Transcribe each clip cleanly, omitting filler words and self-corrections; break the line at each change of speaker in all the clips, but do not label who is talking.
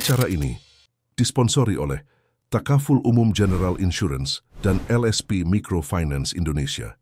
Acara ini disponsori oleh Takaful Umum General Insurance dan LSP Microfinance Indonesia.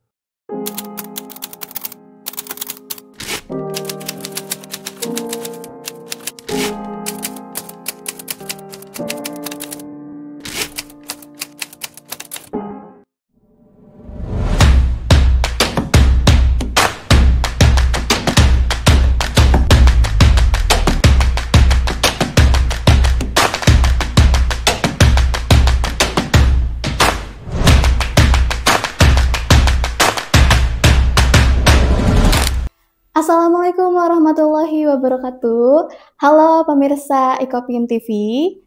Assalamualaikum warahmatullahi wabarakatuh. Halo pemirsa Ikopin TV,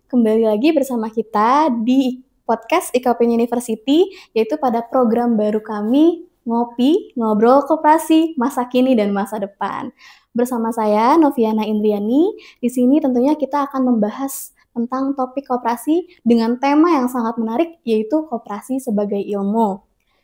kembali lagi bersama kita di podcast Ikopin University, yaitu pada program baru kami, Ngopi, Ngobrol Koperasi, Masa Kini dan Masa Depan. Bersama saya, Noviana Indriani, di sini tentunya kita akan membahas tentang topik koperasi dengan tema yang sangat menarik, yaitu koperasi sebagai ilmu.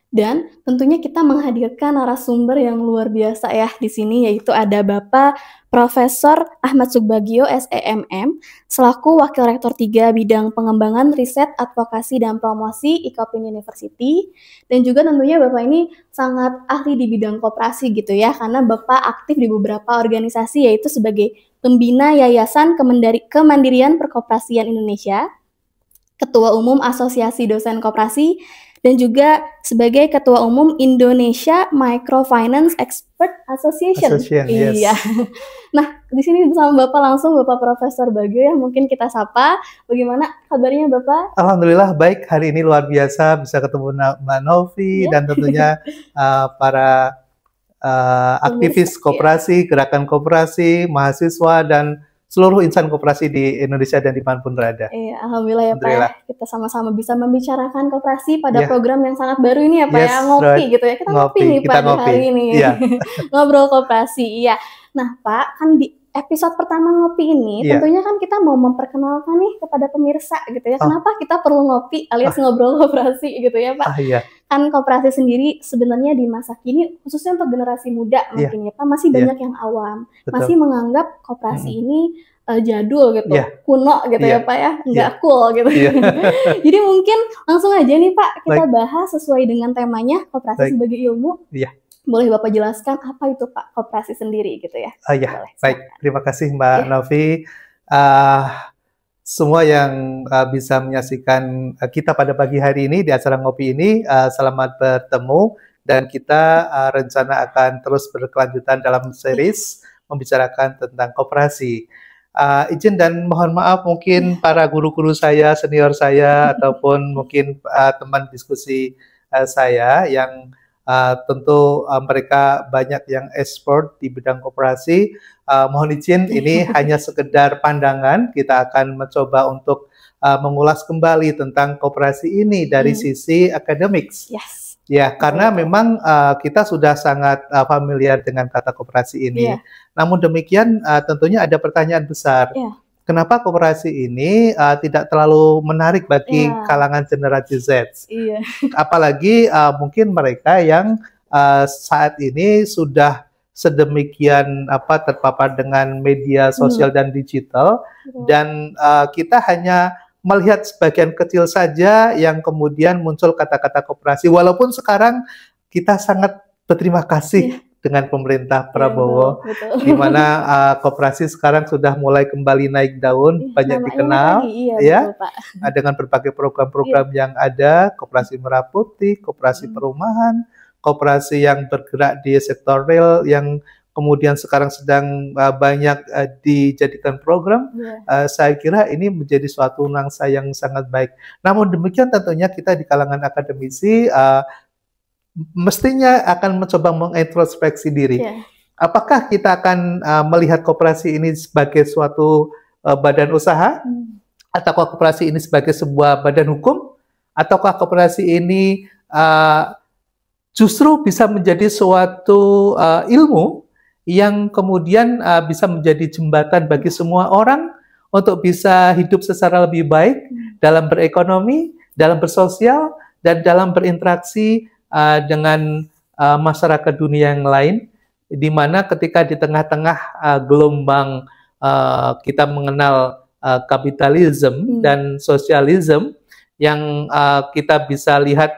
Dan tentunya kita menghadirkan narasumber yang luar biasa ya di sini, yaitu ada Bapak Profesor Ahmad Subagio SEMM selaku Wakil Rektor 3 Bidang Pengembangan Riset, Advokasi dan Promosi Ikopin University, dan juga tentunya Bapak ini sangat ahli di bidang koperasi gitu ya, karena Bapak aktif di beberapa organisasi, yaitu sebagai Pembina Yayasan Kemandirian Perkoperasian Indonesia, Ketua Umum Asosiasi Dosen Koperasi, dan juga sebagai Ketua Umum Indonesia Microfinance Expert Association.
Yes.
Iya. Nah, di sini bersama Bapak langsung, Bapak Profesor Bagio ya, mungkin kita sapa. Bagaimana kabarnya Bapak?
Alhamdulillah baik, hari ini luar biasa bisa ketemu Mbak Novi dan tentunya para aktivis koperasi, gerakan koperasi, mahasiswa dan seluruh insan koperasi di Indonesia dan dimanapun berada.
Iya, alhamdulillah ya Pak ya. Kita sama-sama bisa membicarakan koperasi pada program yang sangat baru ini ya Pak ya, ngopi gitu ya. Kita ngopi nih Pak di hari ini. Ngobrol koperasi, iya. Nah Pak, kan di episode pertama ngopi ini tentunya kan kita mau memperkenalkan nih kepada pemirsa gitu ya. Kenapa kita perlu ngopi alias ngobrol koperasi gitu ya Pak. Kan koperasi sendiri sebenarnya di masa kini, khususnya untuk generasi muda mungkin ya Pak, masih banyak yang awam. Masih menganggap koperasi ini jadul gitu, kuno gitu ya Pak ya, nggak cool gitu. Jadi mungkin langsung aja nih Pak, kita bahas sesuai dengan temanya, koperasi sebagai ilmu. Boleh Bapak jelaskan apa itu Pak koperasi sendiri gitu ya?
Baik, terima kasih Mbak Novi. Semua yang bisa menyaksikan kita pada pagi hari ini di acara ngopi ini, selamat bertemu dan kita rencana akan terus berkelanjutan dalam series membicarakan tentang koperasi. Izin dan mohon maaf mungkin para guru-guru saya, senior saya, ataupun mungkin teman diskusi saya yang tentu mereka banyak yang expert di bidang koperasi. Mohon izin, ini hanya sekedar pandangan. Kita akan mencoba untuk mengulas kembali tentang koperasi ini dari sisi academics. Ya, karena memang kita sudah sangat familiar dengan kata koperasi ini. Namun demikian, tentunya ada pertanyaan besar. Kenapa koperasi ini tidak terlalu menarik bagi kalangan generasi Z? Apalagi mungkin mereka yang saat ini sudah sedemikian terpapar dengan media sosial dan digital, dan kita hanya melihat sebagian kecil saja yang kemudian muncul kata-kata koperasi. Walaupun sekarang kita sangat berterima kasih dengan pemerintah Prabowo, di mana koperasi sekarang sudah mulai kembali naik daun, banyak dikenal, dengan berbagai program-program yang ada, koperasi Merah Putih, koperasi perumahan, koperasi yang bergerak di sektor real, yang kemudian sekarang sedang banyak dijadikan program. Saya kira ini menjadi suatu nangsa yang sangat baik. Namun demikian tentunya kita di kalangan akademisi mestinya akan mencoba mengintrospeksi diri. Apakah kita akan melihat koperasi ini sebagai suatu badan usaha? Ataukah koperasi ini sebagai sebuah badan hukum? Ataukah koperasi ini justru bisa menjadi suatu ilmu yang kemudian bisa menjadi jembatan bagi semua orang untuk bisa hidup secara lebih baik dalam berekonomi, dalam bersosial, dan dalam berinteraksi dengan masyarakat dunia yang lain, di mana ketika di tengah-tengah gelombang kita mengenal kapitalisme dan sosialisme yang kita bisa lihat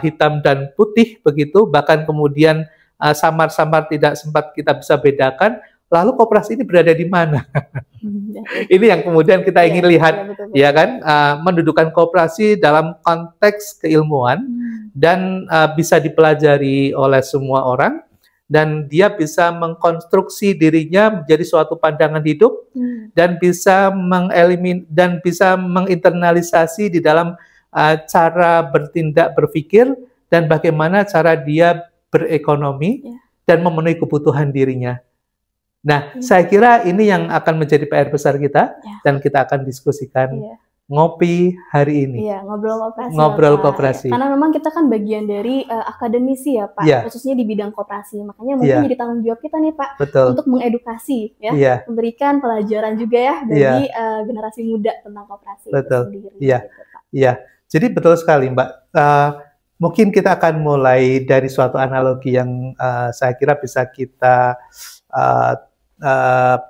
hitam dan putih begitu, bahkan kemudian samar-samar tidak sempat kita bisa bedakan. Lalu koperasi ini berada di mana? Ini yang kemudian kita ingin lihat, ya kan? Mendudukan koperasi dalam konteks keilmuan dan bisa dipelajari oleh semua orang. Dan dia bisa mengkonstruksi dirinya menjadi suatu pandangan hidup dan bisa menginternalisasi di dalam cara bertindak, berpikir, dan bagaimana cara dia berekonomi dan memenuhi kebutuhan dirinya. Nah, saya kira ini yang akan menjadi PR besar kita dan kita akan diskusikan ngopi hari ini.
Iya, ngobrol
koperasi.
Karena memang kita kan bagian dari akademisi ya Pak, khususnya di bidang koperasi. Makanya mungkin jadi tanggung jawab kita nih Pak, untuk mengedukasi ya, memberikan pelajaran juga ya bagi generasi muda tentang koperasi itu sendiri.
Iya. Jadi betul sekali Mbak. Mungkin kita akan mulai dari suatu analogi yang saya kira bisa kita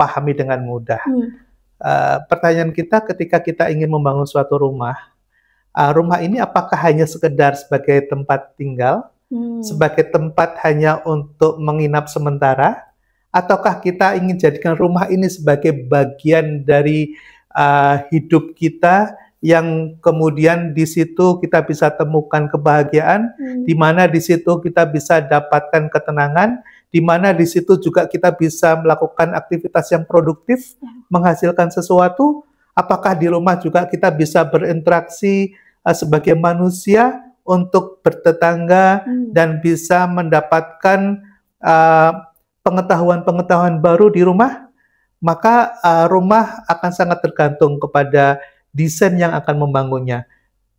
pahami dengan mudah. Pertanyaan kita ketika kita ingin membangun suatu rumah, rumah ini apakah hanya sekedar sebagai tempat tinggal, sebagai tempat hanya untuk menginap sementara, ataukah kita ingin jadikan rumah ini sebagai bagian dari hidup kita yang kemudian di situ kita bisa temukan kebahagiaan, di mana di situ kita bisa dapatkan ketenangan, di mana di situ juga kita bisa melakukan aktivitas yang produktif, menghasilkan sesuatu. Apakah di rumah juga kita bisa berinteraksi sebagai manusia untuk bertetangga dan bisa mendapatkan pengetahuan-pengetahuan baru di rumah? Maka rumah akan sangat tergantung kepada desain yang akan membangunnya.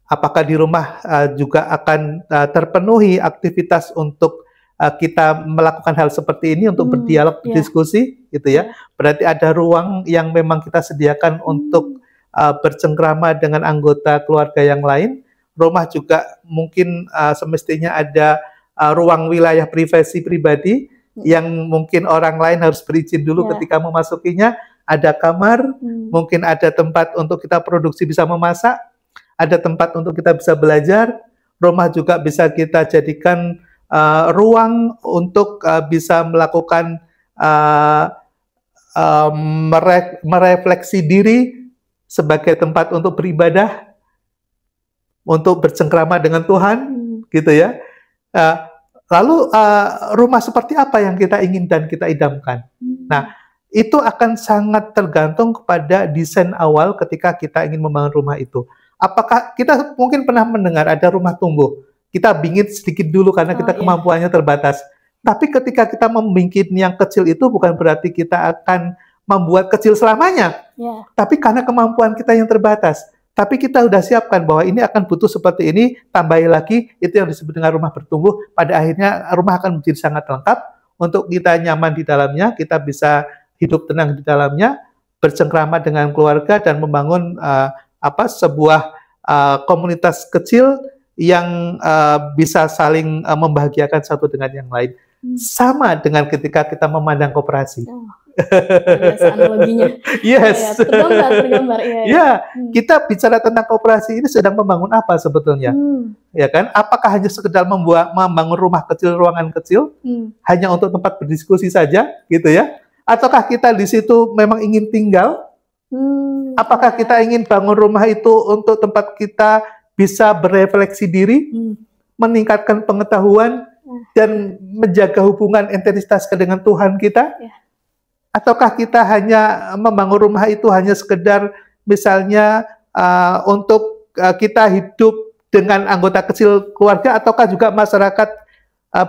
Apakah di rumah juga akan terpenuhi aktivitas untuk kita melakukan hal seperti ini untuk berdialog, berdiskusi, gitu ya. Berarti ada ruang yang memang kita sediakan untuk bercengkrama dengan anggota keluarga yang lain. Rumah juga mungkin semestinya ada ruang wilayah privasi pribadi yang mungkin orang lain harus berizin dulu ketika memasukinya. Ada kamar, mungkin ada tempat untuk kita produksi bisa memasak, ada tempat untuk kita bisa belajar. Rumah juga bisa kita jadikan ruang untuk bisa melakukan merefleksi diri sebagai tempat untuk beribadah, untuk bercengkrama dengan Tuhan, gitu ya. Lalu rumah seperti apa yang kita ingin dan kita idamkan? Nah, itu akan sangat tergantung kepada desain awal ketika kita ingin membangun rumah itu. Apakah kita mungkin pernah mendengar ada rumah tumbuh? Kita bingit sedikit dulu karena kita kemampuannya terbatas. Tapi ketika kita membikin yang kecil itu bukan berarti kita akan membuat kecil selamanya. Tapi karena kemampuan kita yang terbatas. Tapi kita sudah siapkan bahwa ini akan butuh seperti ini, tambahi lagi, itu yang disebut dengan rumah bertumbuh. Pada akhirnya rumah akan menjadi sangat lengkap. Untuk kita nyaman di dalamnya, kita bisa hidup tenang di dalamnya, bercengkrama dengan keluarga, dan membangun sebuah komunitas kecil yang bisa saling membahagiakan satu dengan yang lain. Sama dengan ketika kita memandang koperasi.
Biasa analoginya.
Yes.
Tergambar.
Kita bicara tentang koperasi ini sedang membangun apa sebetulnya? Ya kan? Apakah hanya sekedar membangun rumah kecil, ruangan kecil, hanya untuk tempat berdiskusi saja, gitu ya? Ataukah kita di situ memang ingin tinggal? Apakah kita ingin bangun rumah itu untuk tempat kita bisa berefleksi diri, meningkatkan pengetahuan, dan menjaga hubungan intensitas dengan Tuhan kita? Ataukah kita hanya membangun rumah itu hanya sekedar misalnya untuk kita hidup dengan anggota kecil keluarga, ataukah juga masyarakat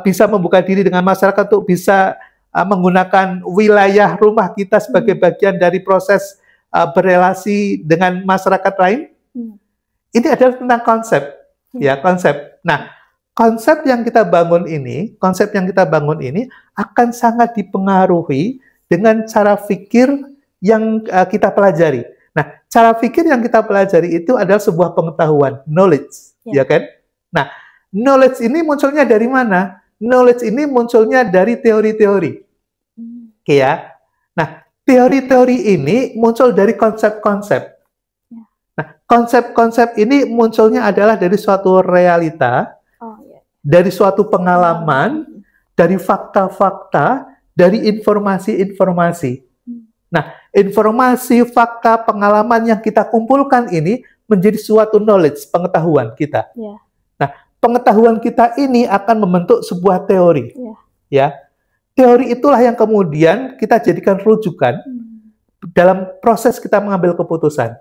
bisa membuka diri dengan masyarakat untuk bisa menggunakan wilayah rumah kita sebagai bagian dari proses berelasi dengan masyarakat lain? Ini adalah tentang konsep, ya, konsep. Nah, konsep yang kita bangun ini akan sangat dipengaruhi dengan cara pikir yang kita pelajari. Nah, cara pikir yang kita pelajari itu adalah sebuah pengetahuan, knowledge, ya kan? Nah, knowledge ini munculnya dari mana? Knowledge ini munculnya dari teori-teori. Oke ya. Nah, teori-teori ini muncul dari konsep-konsep. Nah, konsep-konsep ini munculnya adalah dari suatu realita, dari suatu pengalaman, dari fakta-fakta, dari informasi-informasi. Nah, informasi, fakta, pengalaman yang kita kumpulkan ini menjadi suatu knowledge, pengetahuan kita. Nah, pengetahuan kita ini akan membentuk sebuah teori. Ya, teori itulah yang kemudian kita jadikan rujukan dalam proses kita mengambil keputusan,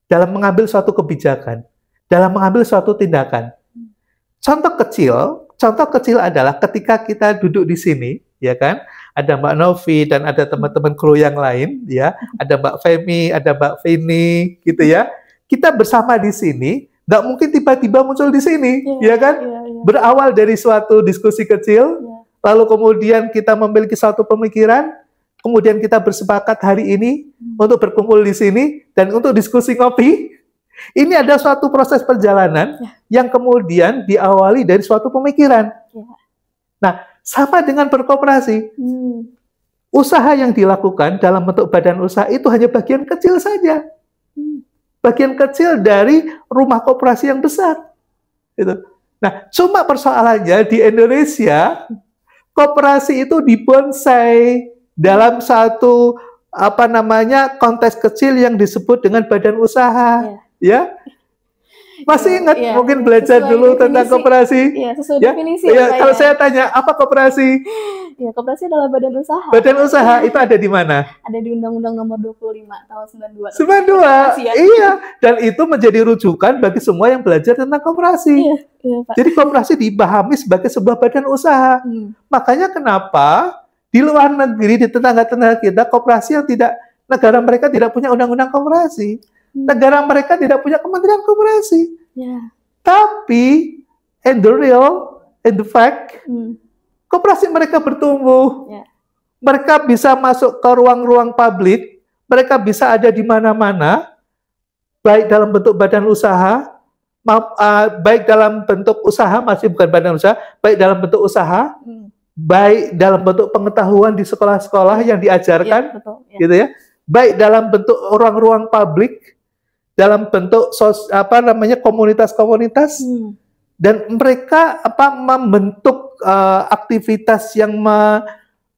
dalam mengambil suatu kebijakan, dalam mengambil suatu tindakan. Contoh kecil adalah ketika kita duduk di sini, ya kan? Ada Mbak Novi dan ada teman-teman kru yang lain, ya. Ada Mbak Femi, ada Mbak Vini, gitu ya. Kita bersama di sini, nggak mungkin tiba-tiba muncul di sini, ya kan? Berawal dari suatu diskusi kecil, lalu kemudian kita memiliki satu pemikiran, kemudian kita bersepakat hari ini untuk berkumpul di sini dan untuk diskusi ngopi. Ini ada suatu proses perjalanan yang kemudian diawali dari suatu pemikiran. Nah, sama dengan berkoperasi. Usaha yang dilakukan dalam bentuk badan usaha itu hanya bagian kecil saja. Bagian kecil dari rumah koperasi yang besar. Gitu. Nah, cuma persoalannya di Indonesia, koperasi itu dibonsai dalam satu konteks kecil yang disebut dengan badan usaha. Ya, masih ingat mungkin belajar dulu tentang koperasi?
Sesuai definisi.
Kalau saya tanya, apa koperasi?
Koperasi adalah badan usaha.
Badan usaha itu ada di mana?
Ada di Undang-Undang Nomor 25 tahun 92.
92, iya. Dan itu menjadi rujukan bagi semua yang belajar tentang koperasi.
Pak.
Jadi koperasi dipahami sebagai sebuah badan usaha. Makanya kenapa di luar negeri, di tetangga-tetangga kita, koperasi yang negara mereka tidak punya undang-undang koperasi. Negara mereka tidak punya kementerian koperasi. Tapi, in the fact, koperasi mereka bertumbuh. Mereka bisa masuk ke ruang-ruang publik, mereka bisa ada di mana-mana, baik dalam bentuk badan usaha, baik dalam bentuk usaha, masih bukan badan usaha, baik dalam bentuk usaha, baik dalam bentuk pengetahuan di sekolah-sekolah yang diajarkan, gitu ya, baik dalam bentuk ruang-ruang publik, dalam bentuk komunitas-komunitas, dan mereka membentuk aktivitas yang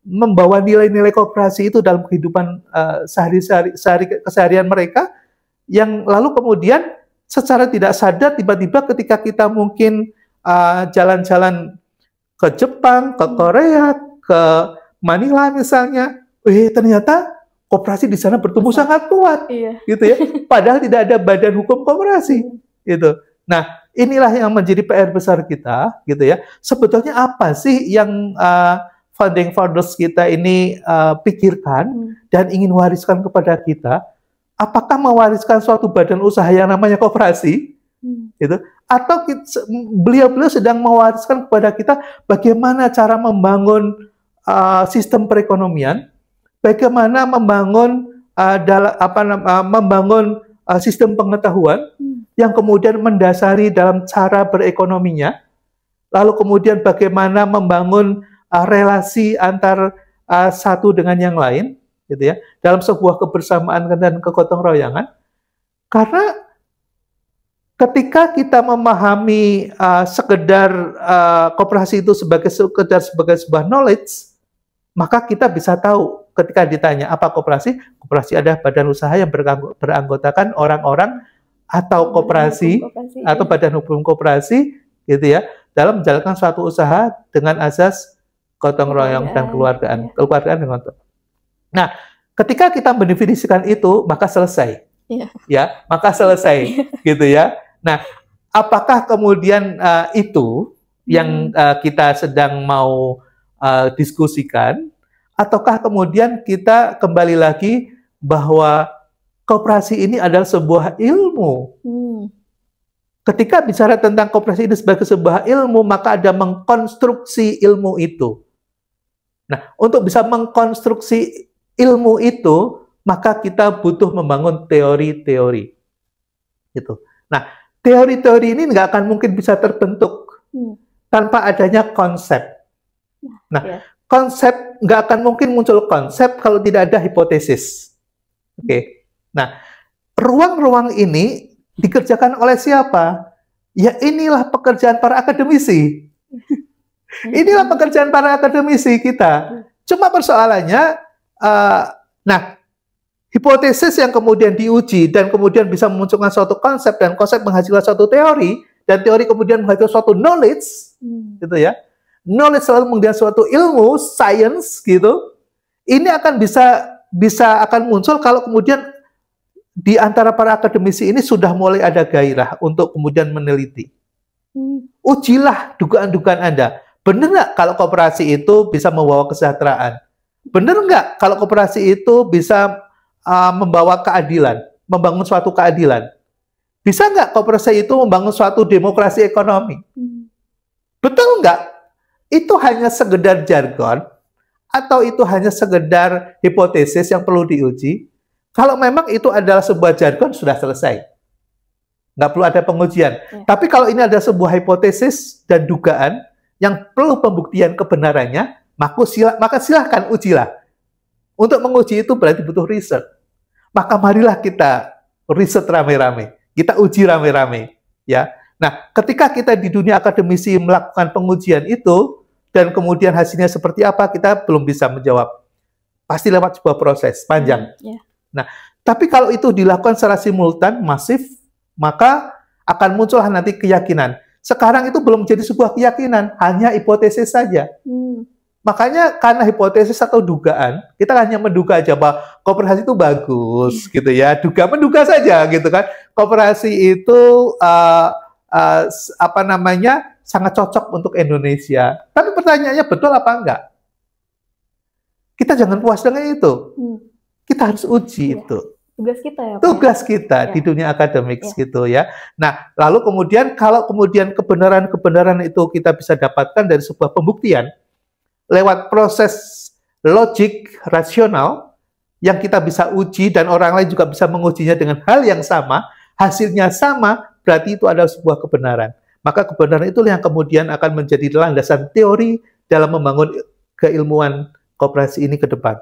membawa nilai-nilai koperasi itu dalam kehidupan keseharian mereka, yang lalu kemudian secara tidak sadar tiba-tiba ketika kita mungkin jalan-jalan ke Jepang, ke Korea, ke Manila misalnya, ternyata koperasi di sana bertumbuh sangat kuat, gitu ya. Padahal tidak ada badan hukum koperasi, gitu. Nah, inilah yang menjadi PR besar kita, gitu ya. Sebetulnya apa sih yang founding fathers kita ini pikirkan dan ingin wariskan kepada kita? Apakah mewariskan suatu badan usaha yang namanya koperasi, gitu? Atau beliau-beliau sedang mewariskan kepada kita bagaimana cara membangun sistem perekonomian, bagaimana membangun sistem pengetahuan yang kemudian mendasari dalam cara berekonominya, lalu kemudian bagaimana membangun relasi antar satu dengan yang lain, gitu ya, dalam sebuah kebersamaan dan kegotong royongan. Karena ketika kita memahami sekedar koperasi itu sebagai sebuah knowledge, maka kita bisa tahu ketika ditanya apa koperasi, koperasi adalah badan usaha yang beranggotakan orang-orang atau koperasi atau badan hukum koperasi, gitu ya, dalam menjalankan suatu usaha dengan asas gotong royong dan keluargaan dengan. Nah, ketika kita mendefinisikan itu, maka selesai, ya, maka selesai, gitu ya. Nah, apakah kemudian itu yang kita sedang mau diskusikan? Ataukah kemudian kita kembali lagi bahwa koperasi ini adalah sebuah ilmu? Ketika bicara tentang koperasi ini sebagai sebuah ilmu, maka ada mengkonstruksi ilmu itu. Nah, untuk bisa mengkonstruksi ilmu itu, maka kita butuh membangun teori-teori. Gitu. Nah, teori-teori ini nggak akan mungkin bisa terbentuk tanpa adanya konsep. Nah, konsep, nggak akan mungkin muncul konsep kalau tidak ada hipotesis. Oke. Nah, ruang-ruang ini dikerjakan oleh siapa? Ya inilah pekerjaan para akademisi. Inilah pekerjaan para akademisi kita. Cuma persoalannya, nah, hipotesis yang kemudian diuji dan kemudian bisa memunculkan suatu konsep, dan konsep menghasilkan suatu teori, dan teori kemudian menghasilkan suatu knowledge, gitu ya. Knowledge selalu menghasilkan suatu ilmu, science, gitu. Ini akan bisa akan muncul kalau kemudian di antara para akademisi ini sudah mulai ada gairah untuk kemudian meneliti. Ujilah dugaan-dugaan Anda. Benar nggak kalau koperasi itu bisa membawa kesejahteraan? Benar nggak kalau koperasi itu bisa membawa keadilan, membangun suatu keadilan? Bisa nggak koperasi itu membangun suatu demokrasi ekonomi? Betul nggak? Itu hanya sekedar jargon, atau itu hanya sekedar hipotesis yang perlu diuji? Kalau memang itu adalah sebuah jargon, sudah selesai. Nggak perlu ada pengujian. Ya. Tapi kalau ini ada sebuah hipotesis dan dugaan yang perlu pembuktian kebenarannya, maka silahkan ujilah. Untuk menguji itu berarti butuh riset. Maka marilah kita riset rame-rame. Kita uji rame-rame. Ya. Nah, ketika kita di dunia akademisi melakukan pengujian itu, dan kemudian hasilnya seperti apa, kita belum bisa menjawab. Pasti lewat sebuah proses panjang. Yeah. Nah, tapi kalau itu dilakukan secara simultan, masif, maka akan muncullah nanti keyakinan. Sekarang itu belum menjadi sebuah keyakinan, hanya hipotesis saja. Makanya karena hipotesis atau dugaan, kita hanya menduga aja bahwa koperasi itu bagus, gitu ya. Menduga saja, gitu kan. Koperasi itu sangat cocok untuk Indonesia. Tapi pertanyaannya betul apa enggak? Kita jangan puas dengan itu. Kita harus uji itu.
Tugas kita ya, Pak?
Tugas kita di dunia akademik gitu ya. Nah, lalu kemudian kalau kemudian kebenaran-kebenaran itu kita bisa dapatkan dari sebuah pembuktian lewat proses logik rasional yang kita bisa uji dan orang lain juga bisa mengujinya dengan hal yang sama, hasilnya sama, berarti itu adalah sebuah kebenaran. Maka kebenaran itulah yang kemudian akan menjadi landasan teori dalam membangun keilmuan koperasi ini ke depan.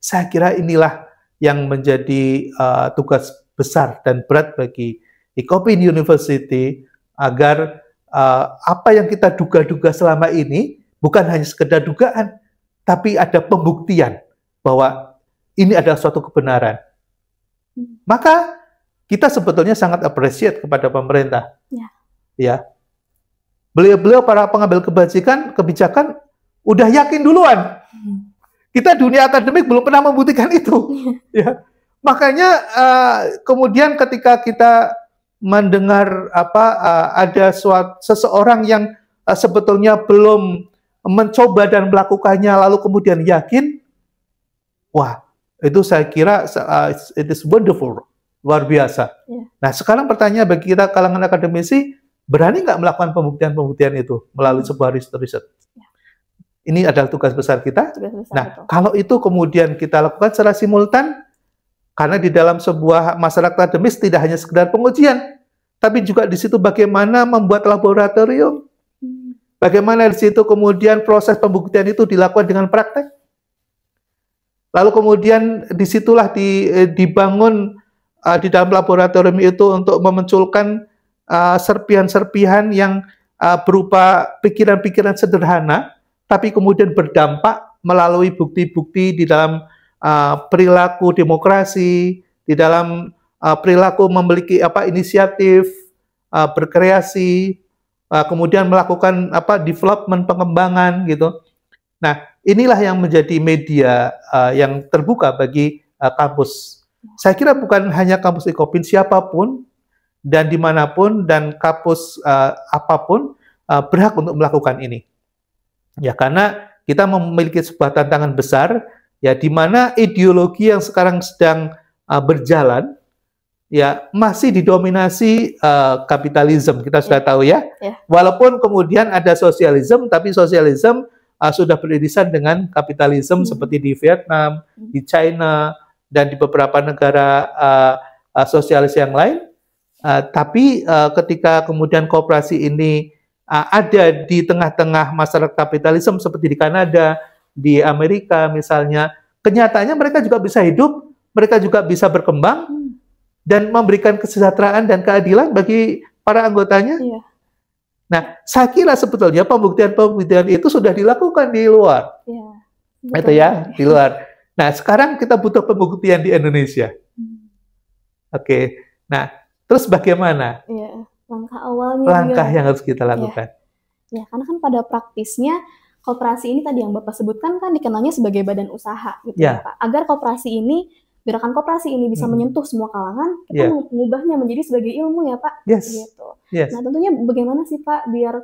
Saya kira inilah yang menjadi tugas besar dan berat bagi Icopin University agar apa yang kita duga-duga selama ini bukan hanya sekedar dugaan, tapi ada pembuktian bahwa ini adalah suatu kebenaran. Maka kita sebetulnya sangat appreciate kepada pemerintah. Ya. Beliau-beliau para pengambil kebijakan udah yakin duluan. Kita dunia akademik belum pernah membuktikan itu. Ya. Makanya kemudian ketika kita mendengar ada seseorang yang sebetulnya belum mencoba dan melakukannya lalu kemudian yakin, wah, itu saya kira it is wonderful, luar biasa. Nah, sekarang pertanyaan bagi kita kalangan akademisi, berani nggak melakukan pembuktian-pembuktian itu melalui sebuah riset? Ini adalah tugas besar kita. Nah, kalau itu kemudian kita lakukan secara simultan, karena di dalam sebuah masyarakat akademis tidak hanya sekedar pengujian, tapi juga di situ bagaimana membuat laboratorium, bagaimana di situ kemudian proses pembuktian itu dilakukan dengan praktek. Lalu kemudian disitulah dibangun di dalam laboratorium itu untuk memunculkan serpihan-serpihan yang berupa pikiran-pikiran sederhana, tapi kemudian berdampak melalui bukti-bukti di dalam perilaku demokrasi, di dalam perilaku memiliki inisiatif, berkreasi, kemudian melakukan development, pengembangan gitu. Nah, inilah yang menjadi media yang terbuka bagi kampus. Saya kira bukan hanya kampus Icopin, siapapun dan dimanapun dan kampus apapun berhak untuk melakukan ini. Ya, karena kita memiliki sebuah tantangan besar, ya, di mana ideologi yang sekarang sedang berjalan, ya, masih didominasi kapitalisme. Kita sudah tahu ya. Walaupun kemudian ada sosialisme, tapi sosialisme sudah beririsan dengan kapitalisme seperti di Vietnam, di China, dan di beberapa negara sosialis yang lain. Tapi ketika kemudian koperasi ini ada di tengah-tengah masyarakat kapitalisme seperti di Kanada, di Amerika misalnya, kenyataannya mereka juga bisa hidup, mereka juga bisa berkembang dan memberikan kesejahteraan dan keadilan bagi para anggotanya.
Iya.
Nah, saya kira sebetulnya pembuktian itu sudah dilakukan di luar.
Iya.
Itu ya, di luar. Nah, sekarang kita butuh pembuktian di Indonesia. Oke. Nah, terus bagaimana?
Iya, langkah awalnya
Langkah
juga.
yang harus kita lakukan.
Ya, karena kan pada praktisnya koperasi ini tadi yang Bapak sebutkan kan dikenalnya sebagai badan usaha gitu
Ya.
ya Pak. Agar koperasi ini, gerakan koperasi ini bisa menyentuh semua kalangan, kita mengubahnya menjadi sebagai ilmu ya Pak.
Yes.
Gitu.
Yes.
Nah, tentunya bagaimana sih Pak biar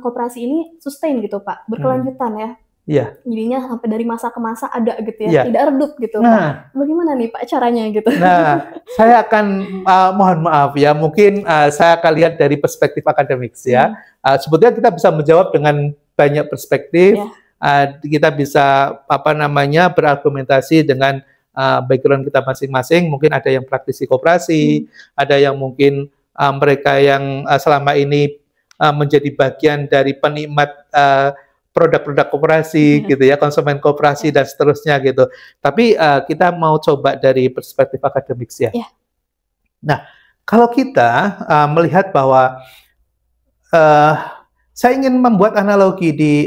koperasi ini sustain gitu Pak, berkelanjutan ya.
Iya.
Jadinya sampai dari masa ke masa ada gitu ya,
Iya.
tidak redup gitu
Nah.
Pak. Bagaimana nih Pak caranya gitu?
Nah, saya akan mohon maaf ya, mungkin saya akan lihat dari perspektif akademik ya. Sebetulnya kita bisa menjawab dengan banyak perspektif. Kita bisa berargumentasi dengan background kita masing-masing. Mungkin ada yang praktisi koperasi, ada yang mungkin mereka yang selama ini menjadi bagian dari penikmat produk-produk koperasi gitu ya, konsumen koperasi dan seterusnya gitu. Tapi kita mau coba dari perspektif akademik ya. Nah, kalau kita melihat bahwa saya ingin membuat analogi di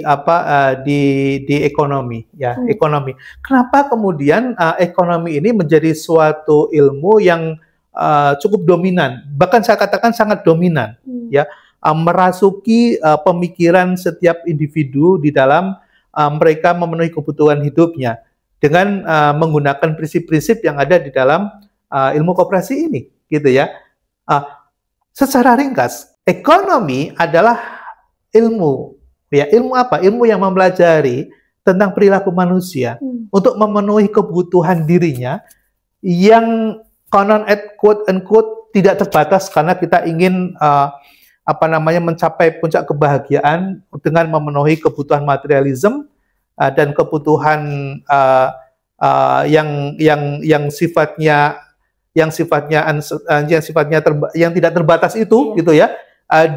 ekonomi ya, ekonomi. Kenapa kemudian ekonomi ini menjadi suatu ilmu yang cukup dominan, bahkan saya katakan sangat dominan ya. Merasuki pemikiran setiap individu di dalam mereka memenuhi kebutuhan hidupnya dengan menggunakan prinsip-prinsip yang ada di dalam ilmu koperasi ini, gitu ya. Secara ringkas, ekonomi adalah ilmu, ya. Ilmu apa? Ilmu yang mempelajari tentang perilaku manusia untuk memenuhi kebutuhan dirinya yang konon quote unquote tidak terbatas karena kita ingin mencapai puncak kebahagiaan dengan memenuhi kebutuhan materialisme dan kebutuhan yang tidak terbatas itu, gitu ya,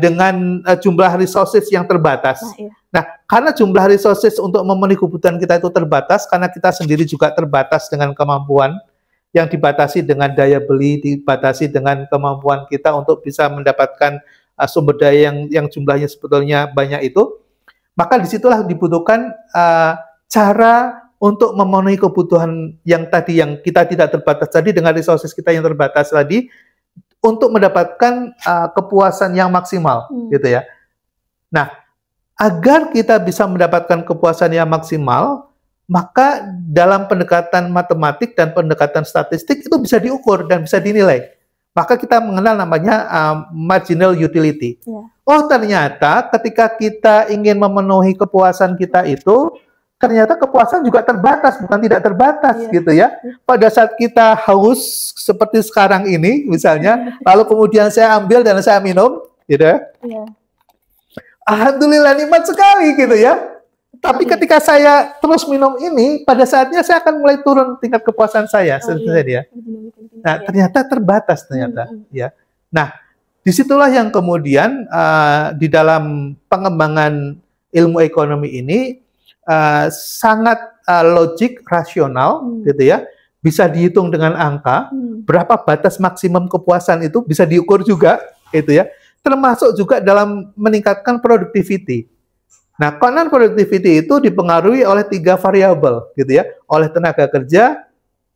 dengan jumlah resources yang terbatas. Nah, karena jumlah resources untuk memenuhi kebutuhan kita itu terbatas, karena kita sendiri juga terbatas dengan kemampuan yang dibatasi dengan daya beli, dibatasi dengan kemampuan kita untuk bisa mendapatkan sumber daya yang jumlahnya sebetulnya banyak itu, maka disitulah dibutuhkan cara untuk memenuhi kebutuhan yang tadi, yang kita tidak terbatas tadi dengan resources kita yang terbatas tadi, untuk mendapatkan kepuasan yang maksimal, gitu ya. Nah, agar kita bisa mendapatkan kepuasan yang maksimal, maka dalam pendekatan matematik dan pendekatan statistik itu bisa diukur dan bisa dinilai. Maka kita mengenal namanya marginal utility. Oh, ternyata ketika kita ingin memenuhi kepuasan kita itu, ternyata kepuasan juga terbatas, bukan tidak terbatas, gitu ya. Pada saat kita haus seperti sekarang ini, misalnya, lalu kemudian saya ambil dan saya minum, gitu ya. Alhamdulillah nikmat sekali, gitu ya. Tapi ketika saya terus minum ini, pada saatnya saya akan mulai turun tingkat kepuasan saya, ya. Nah, ternyata terbatas ya. Nah, disitulah yang kemudian di dalam pengembangan ilmu ekonomi ini sangat logik, rasional, gitu ya. Bisa dihitung dengan angka, berapa batas maksimum kepuasan itu bisa diukur juga, gitu ya. Termasuk juga dalam meningkatkan productivity. Nah, konon productivity itu dipengaruhi oleh 3 variabel, gitu ya. Oleh tenaga kerja,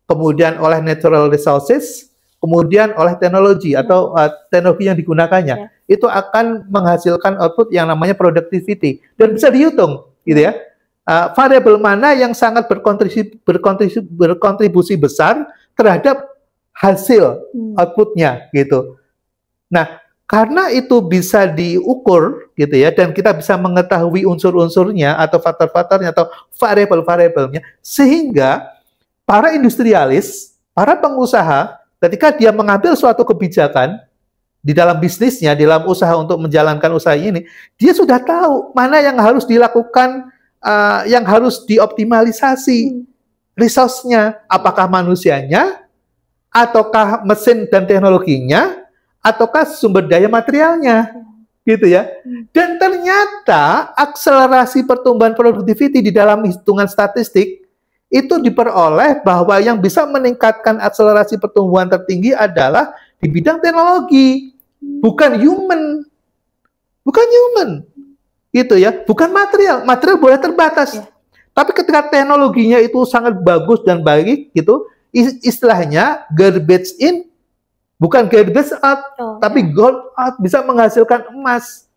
kemudian oleh natural resources, kemudian oleh teknologi atau teknologi yang digunakannya. Itu akan menghasilkan output yang namanya productivity dan bisa dihitung, gitu ya. Variabel mana yang sangat berkontribusi besar terhadap hasil outputnya, gitu. Nah, karena itu bisa diukur, gitu ya, dan kita bisa mengetahui unsur-unsurnya atau faktor-faktornya atau variabel-variabelnya, sehingga para industrialis, para pengusaha, ketika dia mengambil suatu kebijakan di dalam bisnisnya, di dalam usaha untuk menjalankan usaha ini, dia sudah tahu mana yang harus dilakukan, yang harus dioptimalisasi resource-nya, apakah manusianya, ataukah mesin dan teknologinya, ataukah sumber daya materialnya, gitu ya. Dan ternyata akselerasi pertumbuhan productivity di dalam hitungan statistik itu diperoleh bahwa yang bisa meningkatkan akselerasi pertumbuhan tertinggi adalah di bidang teknologi, bukan human. Bukan human. Gitu ya, bukan material. Material boleh terbatas. Tapi ketika teknologinya itu sangat bagus dan baik gitu, istilahnya garbage in bukan garbage out, tapi gold out, bisa menghasilkan emas.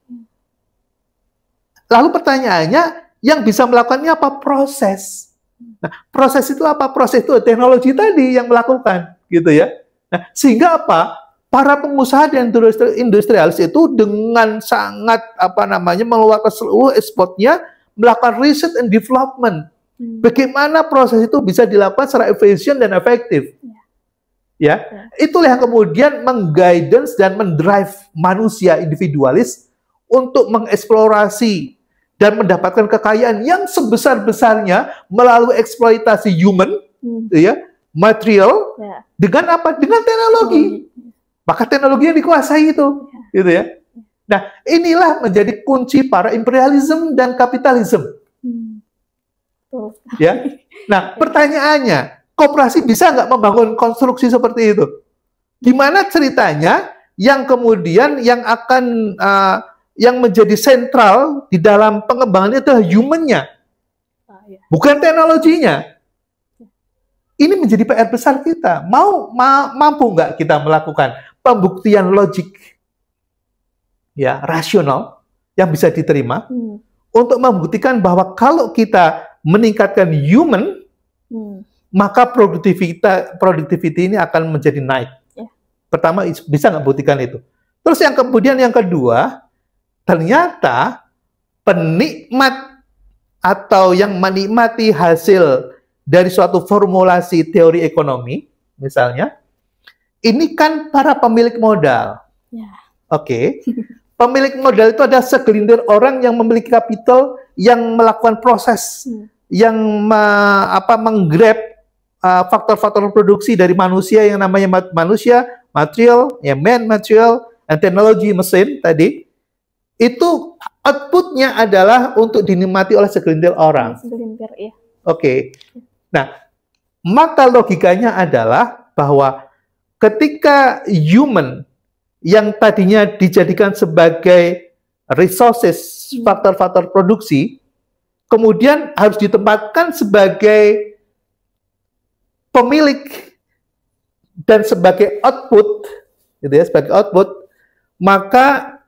Lalu pertanyaannya, yang bisa melakukannya apa? Proses. Nah, proses itu apa? Proses itu teknologi tadi yang melakukan, gitu ya. Nah, sehingga apa? Para pengusaha dan industrialis itu dengan sangat mengeluarkan seluruh effortnya melakukan research and development. Bagaimana proses itu bisa dilakukan secara efisien dan efektif. Ya, itulah yang kemudian mengguidance dan mendrive manusia individualis untuk mengeksplorasi dan mendapatkan kekayaan yang sebesar-besarnya melalui eksploitasi human, ya, material, dengan apa? Dengan teknologi. Maka teknologi yang dikuasai itu, gitu ya. Nah, inilah menjadi kunci para imperialisme dan kapitalisme. Ya. Nah, pertanyaannya, koperasi bisa nggak membangun konstruksi seperti itu? Gimana ceritanya yang kemudian yang akan yang menjadi sentral di dalam pengembangan itu adalah human-nya, bukan teknologinya. Ini menjadi PR besar kita. Mampu nggak kita melakukan pembuktian logik, ya, rasional yang bisa diterima untuk membuktikan bahwa kalau kita meningkatkan human, maka productivity ini akan menjadi naik. Pertama, bisa nggak buktikan itu? Terus yang kemudian yang kedua, ternyata penikmat atau yang menikmati hasil dari suatu formulasi teori ekonomi, misalnya, ini kan para pemilik modal. Oke. Pemilik modal itu ada segelintir orang yang memiliki kapital yang melakukan proses, yang menggrab faktor-faktor produksi dari manusia yang namanya manusia, material, ya, man, material, and teknologi, mesin tadi. Itu outputnya adalah untuk dinikmati oleh segelintir orang.
Segelintir, ya.
Oke. Nah, maka logikanya adalah bahwa ketika human yang tadinya dijadikan sebagai resources, faktor-faktor produksi, kemudian harus ditempatkan sebagai pemilik dan sebagai output, gitu ya, sebagai output, maka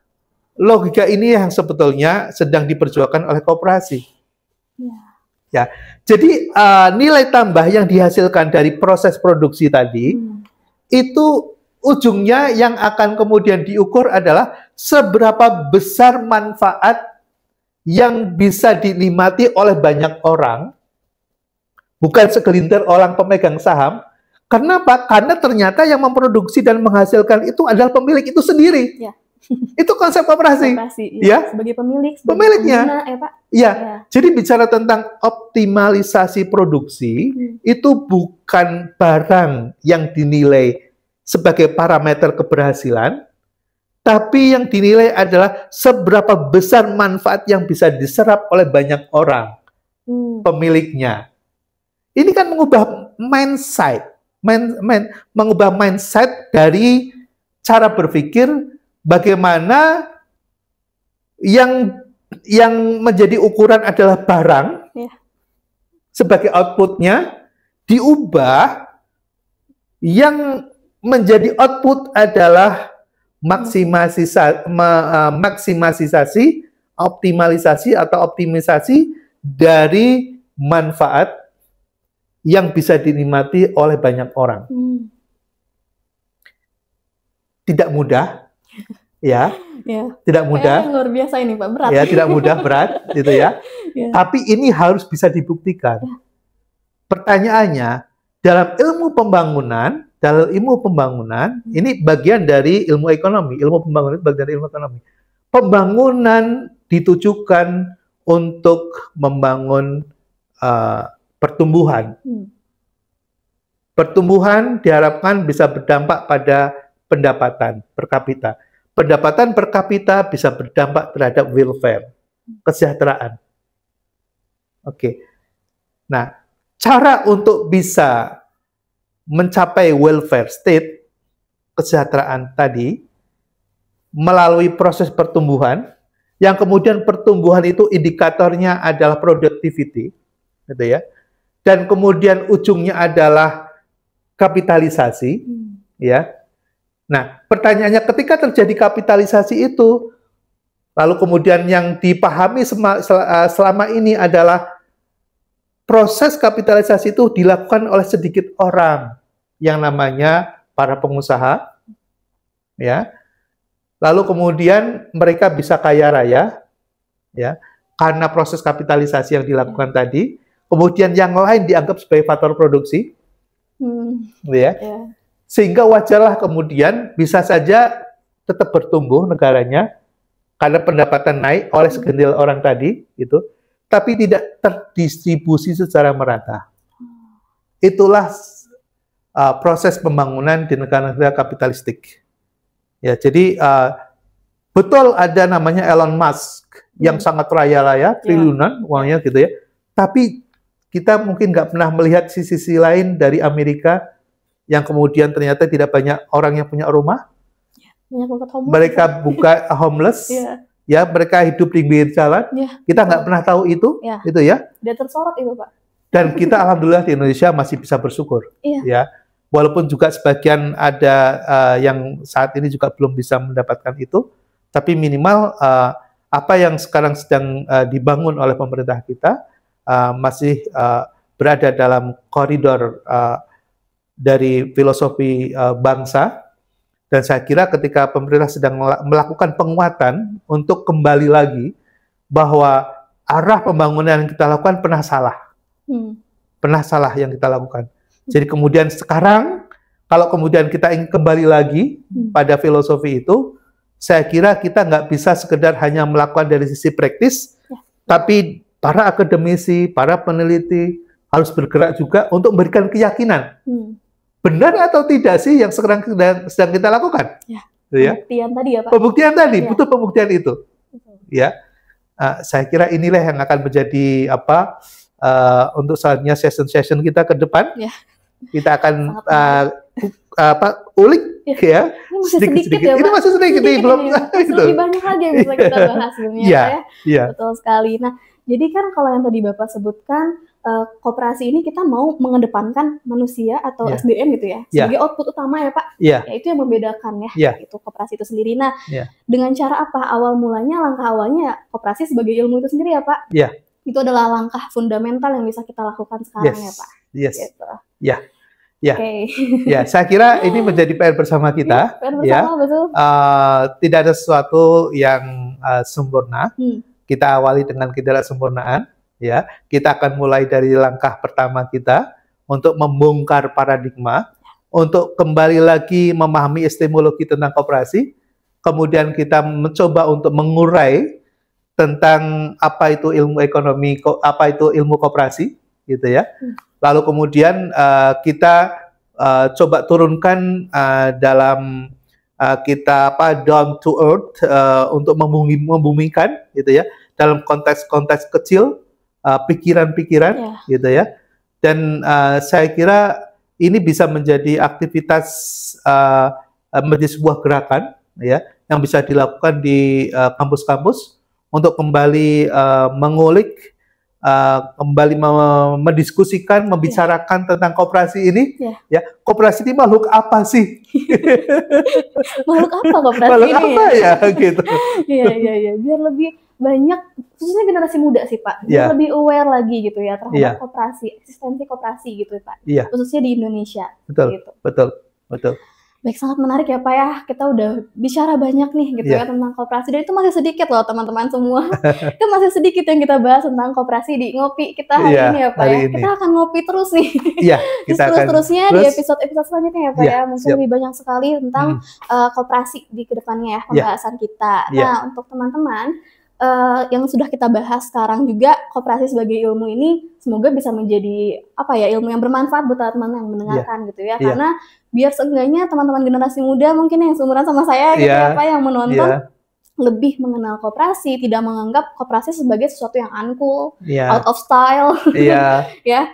logika ini yang sebetulnya sedang diperjuangkan oleh koperasi. Ya, jadi nilai tambah yang dihasilkan dari proses produksi tadi itu ujungnya yang akan kemudian diukur adalah seberapa besar manfaat yang bisa dinikmati oleh banyak orang, bukan segelintir orang pemegang saham. Kenapa? Karena ternyata yang memproduksi dan menghasilkan itu adalah pemilik itu sendiri.
Ya.
Itu konsep koperasi.
Ya. Sebagai pemilik, sebagai
pemiliknya.
Pengguna, ya, Pak.
Ya. Jadi bicara tentang optimalisasi produksi, itu bukan barang yang dinilai sebagai parameter keberhasilan, tapi yang dinilai adalah seberapa besar manfaat yang bisa diserap oleh banyak orang, pemiliknya. Ini kan mengubah mindset, mengubah mindset dari cara berpikir bagaimana yang menjadi ukuran adalah barang sebagai outputnya, diubah yang menjadi output adalah maksimalisasi, optimalisasi atau optimisasi dari manfaat yang bisa dinikmati oleh banyak orang. Tidak mudah, ya. Tidak mudah.
Luar biasa ini, Pak, berat.
Ya, tidak mudah, berat, gitu ya. Tapi ini harus bisa dibuktikan. Pertanyaannya, dalam ilmu pembangunan, ini bagian dari ilmu ekonomi. Ilmu pembangunan itu bagian dari ilmu ekonomi. Pembangunan ditujukan untuk membangun pertumbuhan. Pertumbuhan diharapkan bisa berdampak pada pendapatan per kapita. pendapatan per kapita bisa berdampak terhadap welfare, kesejahteraan. Oke. Nah, cara untuk bisa mencapai welfare state, kesejahteraan tadi, melalui proses pertumbuhan, yang kemudian pertumbuhan itu indikatornya adalah productivity, gitu ya. Dan kemudian ujungnya adalah kapitalisasi, ya. Nah, pertanyaannya ketika terjadi kapitalisasi itu, lalu kemudian yang dipahami selama ini adalah proses kapitalisasi itu dilakukan oleh sedikit orang yang namanya para pengusaha, ya. Lalu kemudian mereka bisa kaya raya, ya, karena proses kapitalisasi yang dilakukan tadi. Kemudian yang lain dianggap sebagai faktor produksi, ya. Sehingga wajarlah kemudian bisa saja tetap bertumbuh negaranya karena pendapatan naik oleh segelintir orang tadi, itu, tapi tidak terdistribusi secara merata. Itulah proses pembangunan di negara-negara kapitalistik. Ya, jadi betul ada namanya Elon Musk yang sangat raya-raya, triliunan uangnya gitu ya. Tapi kita mungkin nggak pernah melihat sisi lain dari Amerika yang kemudian ternyata tidak banyak orang yang punya rumah. Mereka buka homeless, ya, mereka hidup di pinggir jalan. Kita nggak pernah tahu itu ya.
Dia tersorot itu, Pak.
Dan kita alhamdulillah di Indonesia masih bisa bersyukur, ya. Walaupun juga sebagian ada yang saat ini juga belum bisa mendapatkan itu, tapi minimal apa yang sekarang sedang dibangun oleh pemerintah kita masih berada dalam koridor dari filosofi bangsa. Dan saya kira ketika pemerintah sedang melakukan penguatan untuk kembali lagi bahwa arah pembangunan yang kita lakukan pernah salah. Pernah salah yang kita lakukan. Jadi kemudian sekarang, kalau kemudian kita ingin kembali lagi pada filosofi itu, saya kira kita nggak bisa sekedar hanya melakukan dari sisi praktis, tapi para akademisi, para peneliti harus bergerak juga untuk memberikan keyakinan. Benar atau tidak sih yang sekarang sedang kita lakukan?
Pembuktian tadi ya, Pak?
Pembuktian tadi, butuh pembuktian itu. Ya, saya kira inilah yang akan menjadi untuk selanjutnya session kita ke depan. Kita akan ulik, ya.
Ini masih sedikit ya, Pak?
Ini masih sedikit, belum
itu. Lebih banyak lagi yang bisa kita bahas sebenarnya, ya. Betul sekali. Nah, jadi kan kalau yang tadi Bapak sebutkan, koperasi ini kita mau mengedepankan manusia atau SDM gitu ya, sebagai output utama ya, Pak. Itu yang membedakan itu koperasi itu sendiri. Nah, dengan cara apa? Awal mulanya, langkah awalnya koperasi sebagai ilmu itu sendiri ya, Pak. Itu adalah langkah fundamental yang bisa kita lakukan sekarang ya, Pak. Gitu.
Ya, saya kira ini menjadi PR bersama kita.
PR bersama, betul.
Tidak ada sesuatu yang sempurna. Kita awali dengan ketidaksempurnaan. Ya, kita akan mulai dari langkah pertama kita untuk membongkar paradigma, untuk kembali lagi memahami epistemologi tentang koperasi. Kemudian kita mencoba untuk mengurai tentang apa itu ilmu ekonomi, apa itu ilmu koperasi, gitu ya. Lalu kemudian kita coba turunkan dalam kita down to earth untuk membumikan, gitu ya, dalam konteks kecil. Pikiran-pikiran, gitu ya, dan saya kira ini bisa menjadi aktivitas menjadi sebuah gerakan, ya, yang bisa dilakukan di kampus-kampus untuk kembali mengulik, kembali mendiskusikan, membicarakan tentang koperasi ini, ya, koperasi ini makhluk apa sih?
Makhluk apa koperasi
makhluk
ini?
Apa ya, gitu?
Iya, biar lebih banyak, khususnya generasi muda sih, Pak, biar lebih aware lagi gitu ya terhadap koperasi, eksistensi koperasi gitu ya, Pak, khususnya di Indonesia. Betul. Baik, sangat menarik ya, Pak, ya. Kita udah bicara banyak nih gitu ya tentang koperasi, dan itu masih sedikit loh teman-teman semua. Itu masih sedikit yang kita bahas tentang koperasi di ngopi kita hari ini ya, Pak, ya. Kita akan ngopi terus nih. Terus-terusnya di episode-episode selanjutnya ya, Pak, ya. Mungkin lebih banyak sekali tentang koperasi di kedepannya ya, pembahasan kita. Nah, untuk teman-teman, yang sudah kita bahas sekarang juga, koperasi sebagai ilmu ini semoga bisa menjadi ilmu yang bermanfaat buat teman-teman yang mendengarkan gitu ya. Karena biar seenggaknya teman-teman generasi muda mungkin yang seumuran sama saya gitu ya Pak, yang menonton lebih mengenal koperasi, tidak menganggap koperasi sebagai sesuatu yang uncool, out of style. Ya,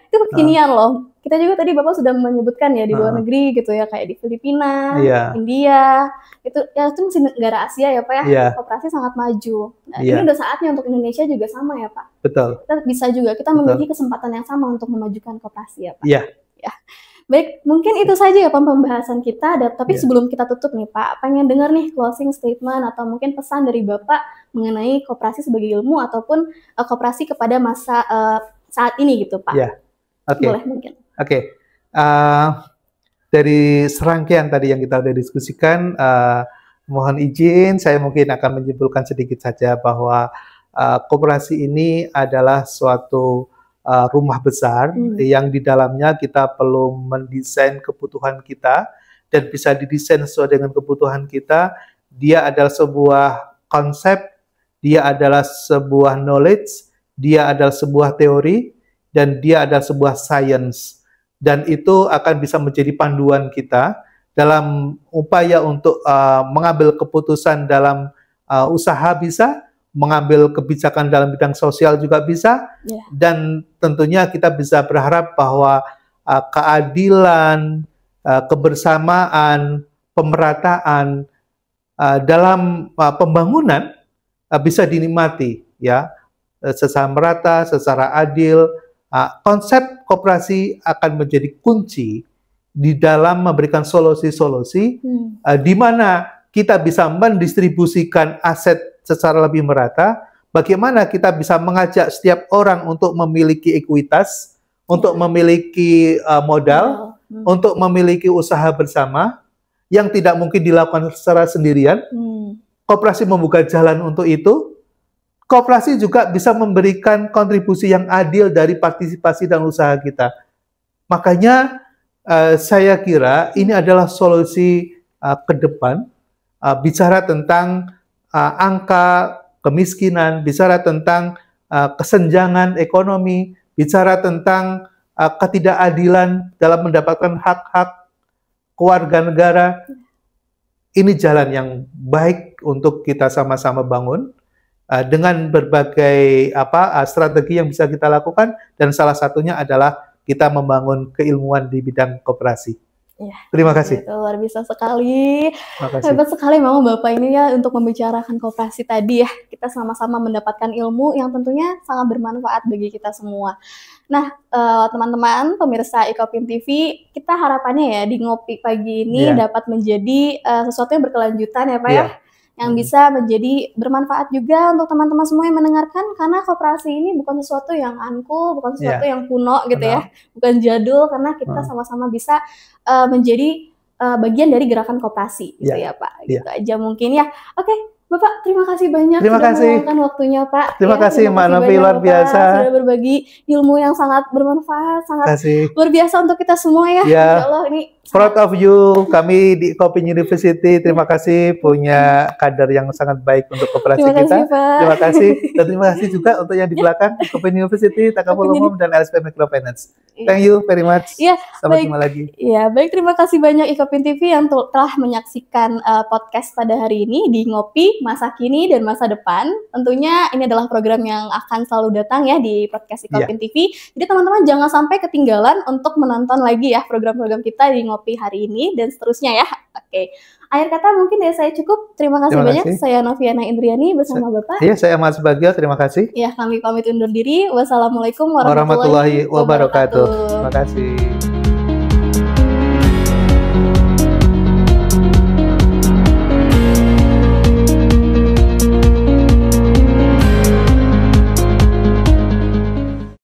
itu kekinian loh. Kita juga tadi Bapak sudah menyebutkan ya di luar negeri gitu ya, kayak di Filipina, India, itu masih negara Asia ya Pak ya, koperasi sangat maju. Nah, ini udah saatnya untuk Indonesia juga sama ya Pak.
Betul.
Kita memiliki kesempatan yang sama untuk memajukan koperasi ya Pak. Ya. Baik, mungkin itu saja ya Pak pembahasan kita. Tapi sebelum kita tutup nih Pak, pengen dengar nih closing statement atau mungkin pesan dari Bapak mengenai koperasi sebagai ilmu ataupun koperasi kepada masa saat ini gitu Pak. Boleh mungkin.
Dari serangkaian tadi yang kita udah diskusikan, mohon izin saya mungkin akan menyimpulkan sedikit saja bahwa koperasi ini adalah suatu rumah besar yang di dalamnya kita perlu mendesain kebutuhan kita dan bisa didesain sesuai dengan kebutuhan kita. Dia adalah sebuah konsep, dia adalah sebuah knowledge, dia adalah sebuah teori, dan dia adalah sebuah science. Dan itu akan bisa menjadi panduan kita dalam upaya untuk mengambil keputusan dalam usaha bisa, mengambil kebijakan dalam bidang sosial juga bisa, dan tentunya kita bisa berharap bahwa keadilan, kebersamaan, pemerataan dalam pembangunan bisa dinikmati ya, secara merata, secara adil. Konsep koperasi akan menjadi kunci di dalam memberikan solusi-solusi di mana kita bisa mendistribusikan aset secara lebih merata, bagaimana kita bisa mengajak setiap orang untuk memiliki ekuitas, untuk memiliki modal, untuk memiliki usaha bersama yang tidak mungkin dilakukan secara sendirian. Koperasi membuka jalan untuk itu. Koperasi juga bisa memberikan kontribusi yang adil dari partisipasi dan usaha kita. Makanya saya kira ini adalah solusi ke depan. Bicara tentang angka kemiskinan, bicara tentang kesenjangan ekonomi, bicara tentang ketidakadilan dalam mendapatkan hak-hak keluarga negara. Ini jalan yang baik untuk kita sama-sama bangun. Dengan berbagai strategi yang bisa kita lakukan, dan salah satunya adalah kita membangun keilmuan di bidang koperasi. Terima kasih.
Itu luar biasa sekali. Hebat sekali memang Bapak ini ya untuk membicarakan koperasi tadi ya. Kita sama-sama mendapatkan ilmu yang tentunya sangat bermanfaat bagi kita semua. Nah, teman-teman pemirsa Ikopin TV, kita harapannya ya di ngopi pagi ini dapat menjadi sesuatu yang berkelanjutan ya Pak ya. Yang bisa menjadi bermanfaat juga untuk teman-teman semua yang mendengarkan, karena koperasi ini bukan sesuatu yang uncool, bukan sesuatu yang kuno gitu ya, bukan jadul, karena kita sama-sama bisa menjadi bagian dari gerakan koperasi gitu ya Pak. Gitu aja mungkin ya. Oke, Bapak terima kasih banyak sudah meluangkan waktunya Pak.
Terima kasih Mbak Novi, luar biasa.
Sudah berbagi ilmu yang sangat bermanfaat, sangat luar biasa untuk kita semua ya. Insya Allah ini
proud of you, kami di Ikopin University, terima kasih punya kader yang sangat baik untuk koperasi kita. Terima kasih, dan terima kasih juga untuk yang di belakang, Ikopin University, Takaful Umum, dan LSP Microfinance. Thank you very much. Sampai jumpa lagi.
Baik, terima kasih banyak Ikopin TV yang telah menyaksikan podcast pada hari ini di Ngopi, Masa Kini dan Masa Depan. Tentunya ini adalah program yang akan selalu datang ya di podcast Ikopin TV. Jadi teman-teman jangan sampai ketinggalan untuk menonton lagi ya program-program kita di Ngopi hari ini dan seterusnya ya. Oke. Akhir kata mungkin dari saya cukup. Terima kasih banyak. Saya Noviana Indriani bersama Bapak.
Saya Mas Bagio. Terima kasih.
Kami pamit undur diri. Wassalamualaikum
warahmatullahi wabarakatuh. Terima kasih.